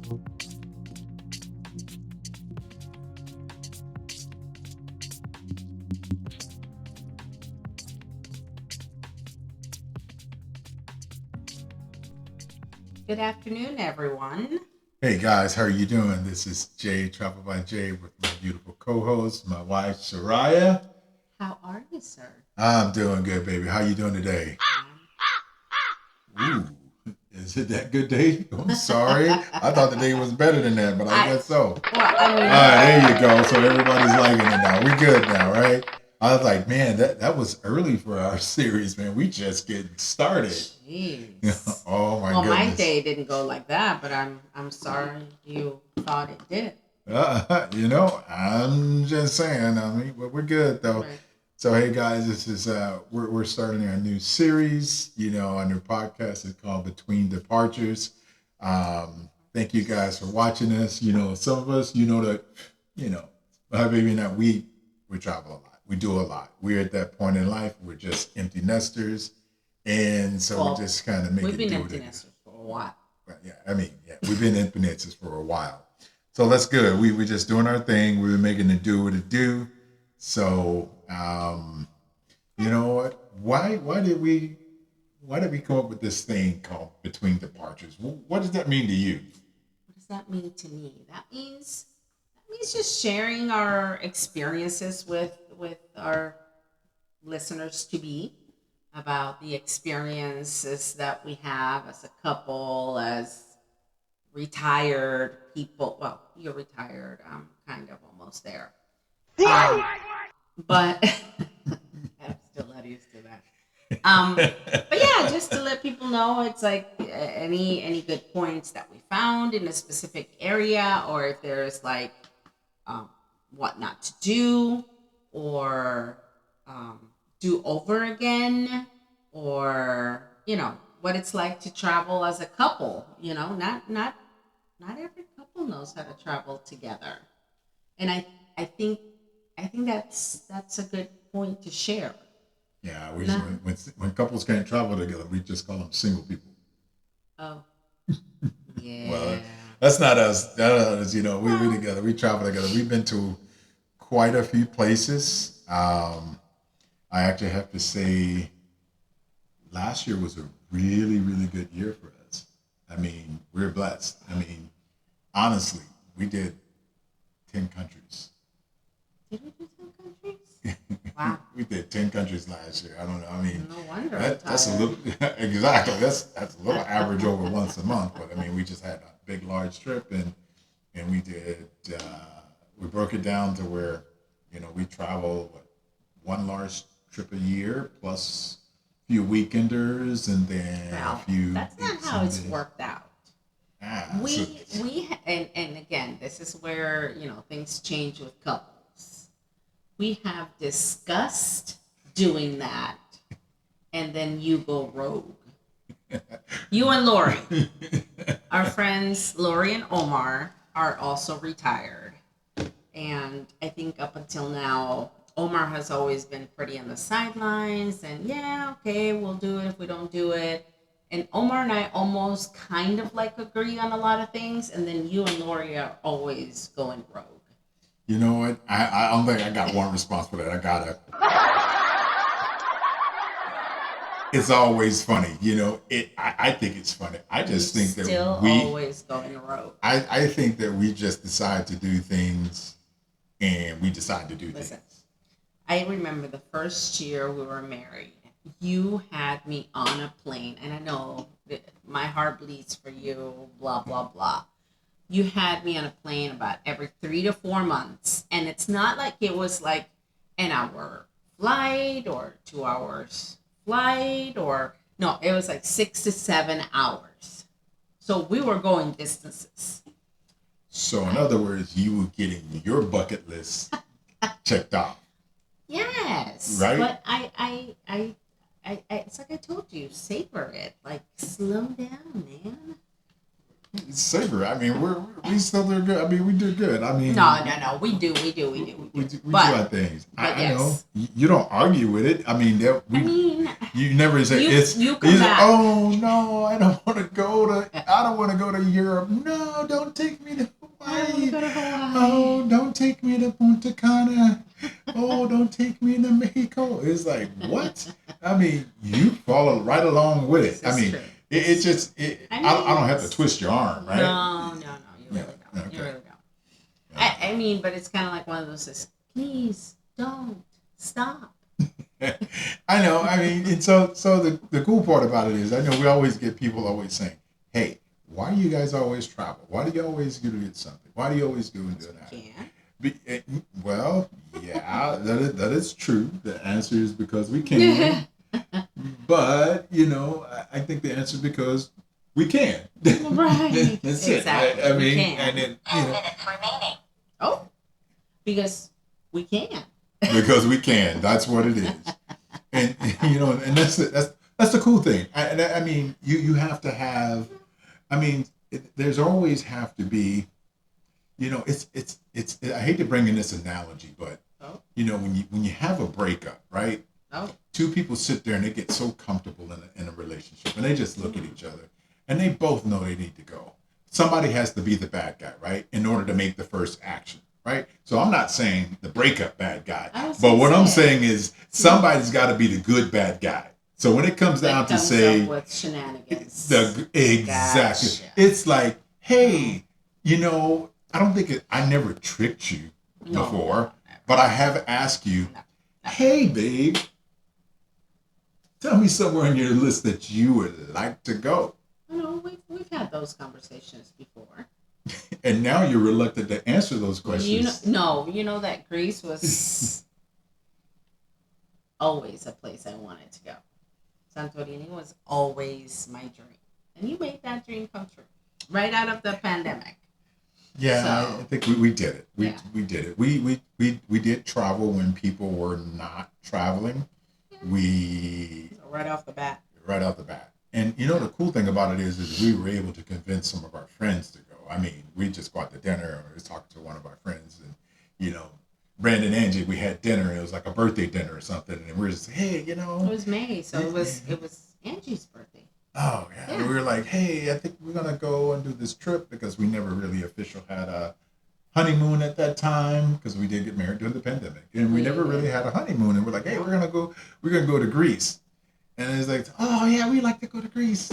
Good afternoon, everyone. Hey guys, how are you doing? This is Jay, Travel by Jay, with my beautiful co-host, my wife Soraya. How are you, sir? I'm doing good, baby. How you doing today? Ooh, is it that good day? I'm sorry. I thought the day was better than that, but I I guess so. well, I All mean, right, there you go. So everybody's liking it now. We good now, right? I was like, man, that was early for our series, man. We just getting started. jeez. Oh my Well, my goodness. day didn't go like that, but I'm sorry you thought it did. I'm just saying. I mean, but we're good though. Right. So hey guys, this is we're starting our new series. Our new podcast is called Between Departures. Thank you guys for watching us. Some of us, that you know, maybe not we travel a lot. We do a lot. We're at that point in life. We're just empty nesters, and so we Well, just kind of make we've it been do empty it. nesters for a while. But yeah, I mean, yeah, we've been empty nesters for a while. So that's good. We just doing our thing. We were making it do what it do. So you know what? Why did we come up with this thing called Between Departures? What does that mean to you? What does that mean to me? That means just sharing our experiences with our listeners to be about the experiences that we have as a couple, as retired people. Well, you're retired. I'm kind of almost there. Um, but I'm still not used to that. But yeah, just to let people know, it's like any good points that we found in a specific area, or if there's like um, what not to do, or um, do over again, or what it's like to travel as a couple. Not every couple knows how to travel together, and I think that's a good point to share. Yeah, Not, when couples can't travel together, we just call them single people. oh Well, yeah. that's not us. That is, we Well, together. We travel together. We've been to quite a few places. I actually have to say, last year was a really, really good year for us. I mean, we're blessed. I mean, honestly, we did 10 countries. did we do some countries? Wow. We did 10 countries last year. I don't know. I mean, No wonder I'm that's a tired. little exactly. That's a little average over once a month. But I mean, we just had a big, large trip, and we did. We broke it down to where we travel one large trip a year plus a few weekenders and then a Well, few that's big not how it's Sundays. worked out. So And again, this is where things change with couples. We have discussed doing that, and then you go rogue. You and Lori, our friends Lori and Omar, are also retired. And I think up until now, Omar has always been pretty on the sidelines and yeah, okay, we'll do it if we don't do it. And Omar and I almost kind of like agree on a lot of things, and then you and Lori are always going rogue. you know what? I don't think I got one response for that. I gotta. It's always funny, It. I think it's funny. I You just think that still we. always going rogue. I think that we just decide to do things, and we decide to do Listen, things. I remember the first year we were married. You had me on a plane, and I know that my heart bleeds for you, blah, blah, blah. You had me on a plane about every 3 to 4 months. And it's not like it was like an hour flight or 2 hours flight, or no, it was like 6 to 7 hours. So we were going distances. So, in I, other words, you were getting your bucket list checked off, yes, right? but it's like I told you, savor it. Like, slow down, man. Savor. I mean, we still do good. I mean, we do good. I mean, No, no, no. we do But, our things. but I know yes. you don't argue with it. I mean, that I we mean, you never say it's. you You come say, back. oh no, I don't want to go to. I don't want to go to Europe. No, don't with This it. I is mean, true. it's just I don't have to twist your arm, right? No, you really don't. Okay. You really don't. Yeah. I mean, but it's kind of like one of those says, please don't stop. I know. I mean, and so the cool part about it is, I know we always get people always saying, "Hey, why do you guys always travel? Why do you always go to get something? Why do you always go and do that?" Can. Well, yeah, that is true. The answer is because we can. But I think the answer is because we can. Right. That's Exactly. it. I We mean, can. and then 10 minutes remaining. Oh, because we can. because we can. That's what it is. And and that's the cool thing. I mean, you have to have. I mean, there's always have to be. It's. I hate to bring in this analogy, but Oh, when you have a breakup, right? oh, Two people sit there and they get so comfortable in a relationship, and they just look at each other, and they both know they need to go. Somebody has to be the bad guy, right? In order to make the first action, right? So I'm not saying the breakup bad guy, I was but gonna what I'm say. saying is somebody's got to be the good bad guy. So when it comes down That to comes say up with shenanigans. exactly, Gotcha. it's like, hey, I don't think I never tricked you No, before, no, but I have asked you, no. hey, babe, tell me somewhere on your list that you would like to go. No, we've had those conversations before. And now you're reluctant to answer those questions. You know that Greece was always a place I wanted to go. Santorini was always my dream, and you made that dream come true right out of the pandemic. Yeah, So- I think we did it. We Yeah. did it. We did travel when people were not traveling. We So right off the bat. right out the bat. And the cool thing about it is we were able to convince some of our friends to go. I mean, we just got to dinner and we was talking to one of our friends, and Brandon and Angie, we had dinner. It was like a birthday dinner or something, and we were just, hey, It was May, so it was Angie's birthday. oh yeah. Yeah. And we were like, hey, I think we're gonna go and do this trip because we never really official had a honeymoon at that time because we did get married during the pandemic, and we never really had a honeymoon. And we're like, hey, we're gonna go to Greece, and it's like, oh yeah, we like to go to Greece.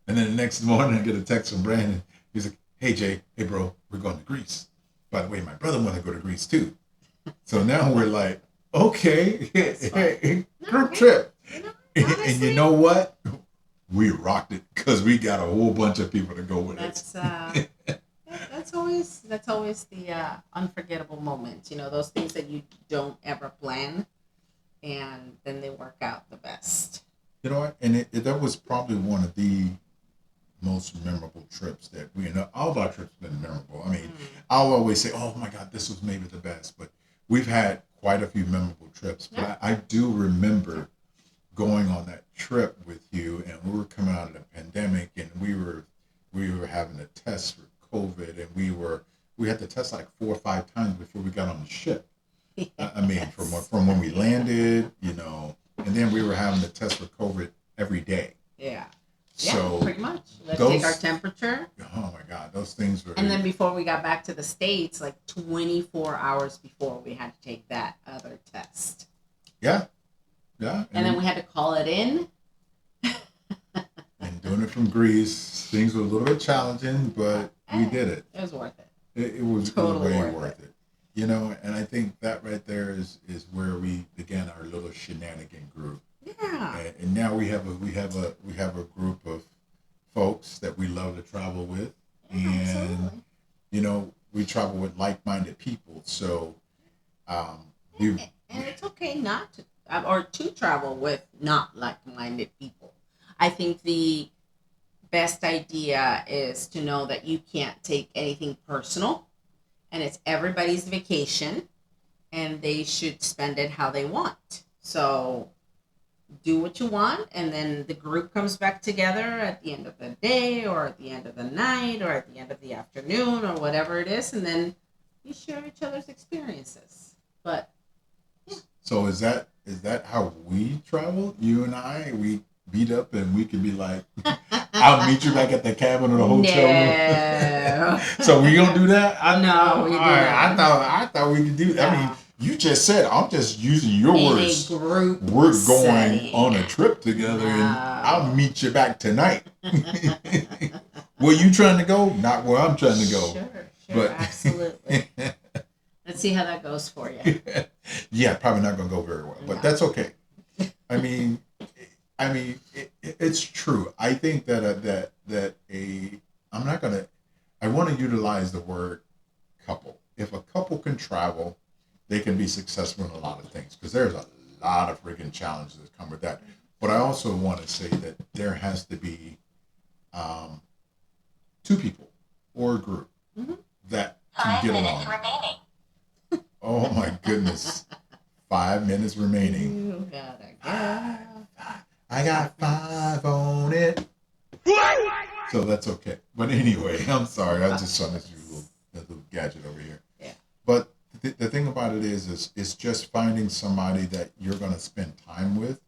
And then the next morning, I get a text from Brandon. He's like, hey Jay, hey bro, we're going to Greece. By the way, my brother want to go to Greece too. So now we're like, okay, group trip. And Honestly, you know what? We rocked it because we got a whole bunch of people to go with us. that's always the unforgettable moment. Those things that you don't ever plan, and then they work out the best. You know what? And that was probably one of the most memorable trips that all of our trips have been memorable. I mean, I'll always say, oh my God, this was maybe the best, but we've had quite a few memorable trips. But Yeah. I do remember going on that trip with you, and we were coming out of the pandemic, and we were having a test for COVID, and we had to test like 4 or 5 times before we got on the ship. I mean, from when we landed, and then we were having to test for COVID every day. Yeah. So Yeah, pretty much. Let's take our those- temperature. oh my God, those things were. And then before we got back to the States, like 24 hours before, we had to take that other test. yeah. And then we had to call it in. And doing it from Greece, things were a little bit challenging, but we did it. It was worth it. It was Totally way worth worth it. And I think that right there is where we began our little shenanigan group. Yeah. And now we have a group of folks that we love to travel with, and Absolutely. we travel with like-minded people. So you And it's okay not to, or to travel with not like-minded people. I think the best idea is to know that you can't take anything personal, and it's everybody's vacation, and they should spend it how they want. So do what you want, and then the group comes back together at the end of the day, or at the end of the night, or at the end of the afternoon, or whatever it is, and then you share each other's experiences. But So is that how we travel? You and I, we beat up and we could be like, I'll meet you back at the cabin or the hotel room. no. So we gonna do that? No, we do not. I thought we could do that. I mean, No. You just said, I'm just using your In words. a group We're going setting. on a trip together and No. I'll meet you back tonight. Where you trying to go? Not where I'm trying to go. Sure, But absolutely. Let's see how that goes for you. Yeah, probably not going to go very well, but No. that's okay. I mean, it's true. I think that I'm not gonna. I want to utilize the word couple. If a couple can travel, they can be successful in a lot of things because there's a lot of freaking challenges that come with that. But I also want to say that there has to be two people or a group that can get along. Remaining. Oh my goodness. 5 minutes remaining. You gotta go. I got 5 on it. So that's okay. But anyway, I'm sorry. I just saw this little gadget over here. Yeah. But the thing about it is it's just finding somebody that you're going to spend time with.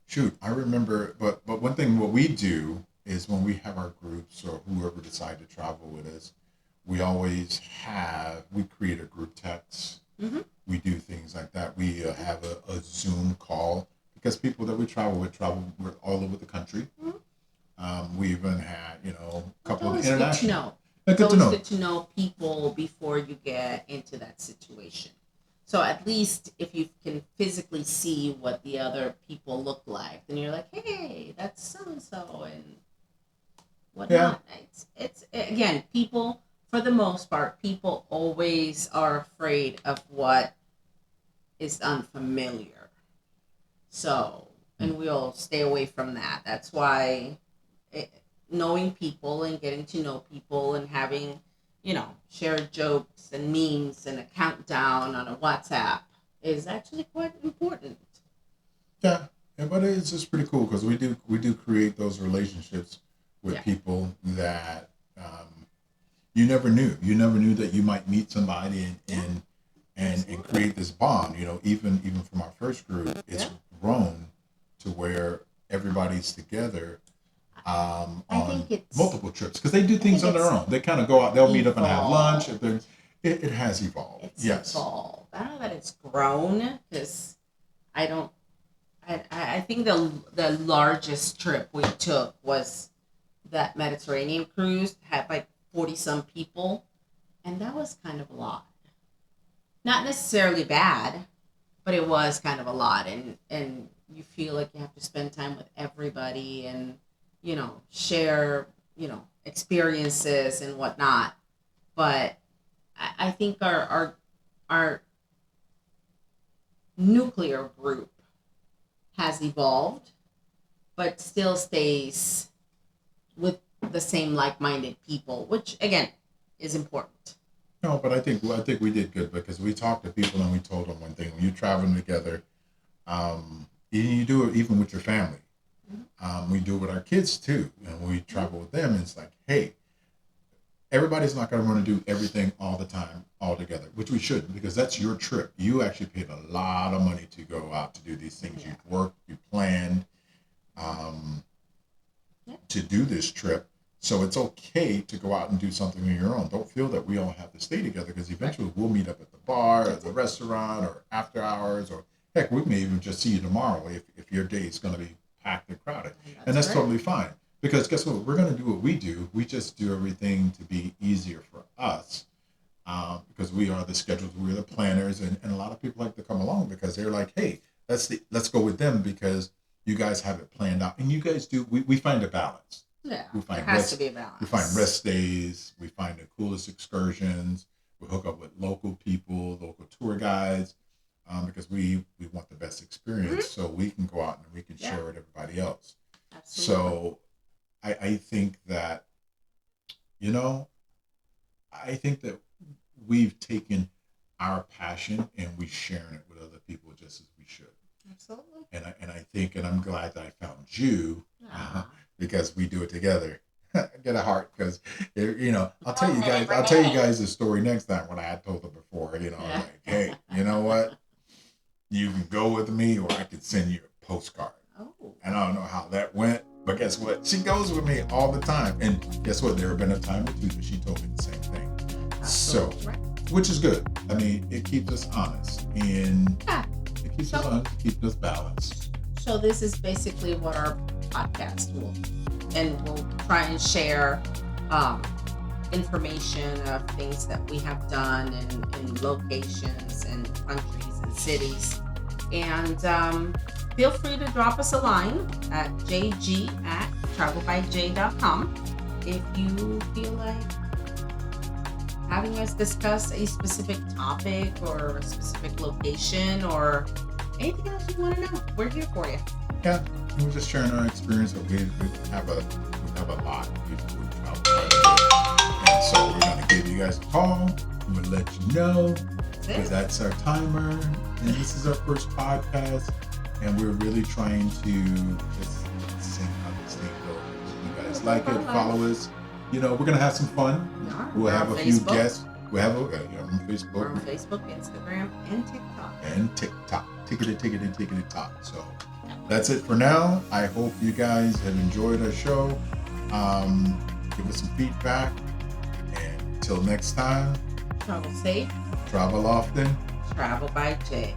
Shoot, I remember, but one thing, what we do is when we have our groups or whoever decide to travel with us, we create a group text. Mm-hmm. We do things like that. We have a Zoom call because people that we travel with all over the country. Mm-hmm. We even had, a couple of It's always good to know. Good It's to know. always good to know people before you get into that situation. So at least if you can physically see what the other people look like, then you're like, hey, that's so and so and whatnot. It's again, people, for the most part, people always are afraid of what is unfamiliar. So, and we'll stay away from that. That's why knowing people and getting to know people and having, shared jokes and memes and a countdown on a WhatsApp is actually quite important. Yeah, but it's just pretty cool because we do create those relationships with Yeah. people that you never knew. You never knew that you might meet somebody and create this bond. Even from our first group, it's grown to where everybody's together I on think it's multiple trips because they do things think on their it's own. They kind of go out. They'll meet up and have lunch. evolved. It has evolved. It's Yes. evolved. I don't know that it's grown because I don't. I think the largest trip we took was that Mediterranean cruise. Had like 40 some people, and that was kind of a lot. Not necessarily bad, but it was kind of a lot, and you feel like you have to spend time with everybody and share experiences and whatnot. But I think our nuclear group has evolved, but still stays with the same like-minded people, which again is important. No, but I think we did good because we talked to people and we told them one thing: when you're traveling together, you do it even with your family. We do it with our kids too, and when we travel with them, it's like, hey, everybody's not going to want to do everything all the time, all together, which we shouldn't because that's your trip. You actually paid a lot of money to go out to do these things. Yeah. You worked, you planned to do this trip. So it's okay to go out and do something on your own. Don't feel that we all have to stay together because eventually we'll meet up at the bar, at the restaurant, or after hours, or heck, we may even just see you tomorrow if your day is going to be packed and crowded. And that's right. totally fine. Because guess what? We're going to do what we do. We just do everything to be easier for us because we are the schedulers, we're the planners, and a lot of people like to come along because they're like, hey, let's go with them because you guys have it planned out. And you guys do, we find a balance. Yeah, We find there has rest- to be a balance. We find rest days. We find the coolest excursions. We hook up with local people, local tour guides, because we want the best experience so we can go out and we can share with everybody else. Absolutely. So I think that, I think that we've taken our passion and we're sharing it with other people just as we should. Absolutely. And I think, and I'm glad that I found you Aw. because we do it together. Get a heart because, I'll tell you guys the story next time when I had told them before, I was like, hey, you know what? You can go with me or I could send you a postcard. Oh. And I don't know how that went, but guess what? She goes with me all the time. And guess what? There have been a time or two that she told me the same thing. So Absolutely right. which is good. I mean, it keeps us honest, and Yeah. it keeps us honest, it keeps us balanced. So this is basically what our podcast will, and we'll try and share information of things that we have done in locations and countries and cities. And feel free to drop us a line at jg@travelbyj.com if you feel like having us discuss a specific topic or a specific location or anything else you want to know. We're here for you. Yeah, we're just sharing our experience. We have a lot. We travel quite a bit. And so we're gonna give you guys a call. We'll let you know, because that's our timer. And this is our first podcast, and we're really trying to just sing how this thing goes. If you guys like it, follow us. You know, we're gonna have some fun. We'll have a few guests. We have on Facebook. We're on Facebook, Instagram, and TikTok. Tickety top. So that's it for now. I hope you guys have enjoyed our show. Give us some feedback. And until next time, Travel safe, travel often. travel by J.